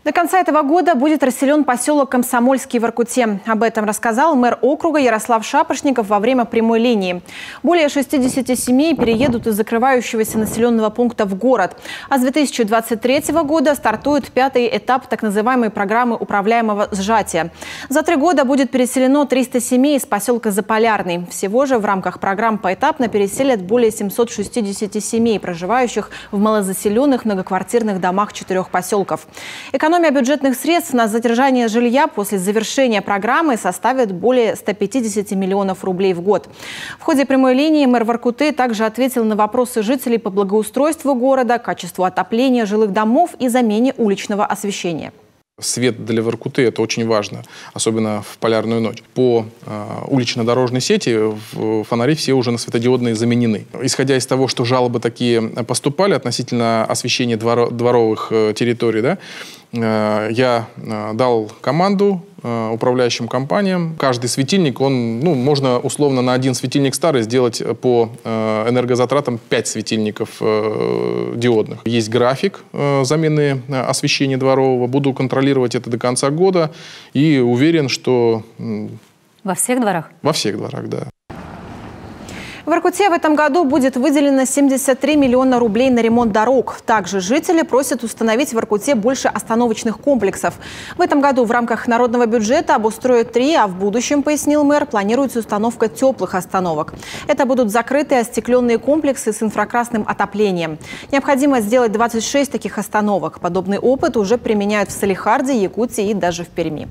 До конца этого года будет расселен поселок Комсомольский в Воркуте. Об этом рассказал мэр округа Ярослав Шапошников во время прямой линии. Более 60 семей переедут из закрывающегося населенного пункта в город. А с 2023 года стартует 5-й этап так называемой программы управляемого сжатия. За 3 года будет переселено 300 семей из поселка Заполярный. Всего же в рамках программ поэтапно переселят более 760 семей, проживающих в малозаселенных многоквартирных домах 4 поселков. Экономия бюджетных средств на содержание жилья после завершения программы составит более 150 миллионов рублей в год. В ходе прямой линии мэр Воркуты также ответил на вопросы жителей по благоустройству города, качеству отопления жилых домов и замене уличного освещения. Свет для Воркуты – это очень важно, особенно в полярную ночь. По улично-дорожной сети фонари все уже на светодиодные заменены. Исходя из того, что жалобы такие поступали относительно освещения дворовых территорий, да, я дал команду управляющим компаниям. Каждый светильник, можно условно на один светильник старый сделать по энергозатратам 5 светильников диодных. Есть график замены освещения дворового. Буду контролировать это до конца года и уверен, что... Во всех дворах? Во всех дворах, да. В Воркуте в этом году будет выделено 73 миллиона рублей на ремонт дорог. Также жители просят установить в Воркуте больше остановочных комплексов. В этом году в рамках народного бюджета обустроят 3, а в будущем, пояснил мэр, планируется установка теплых остановок. Это будут закрытые остекленные комплексы с инфракрасным отоплением. Необходимо сделать 26 таких остановок. Подобный опыт уже применяют в Салехарде, Якутии и даже в Перми.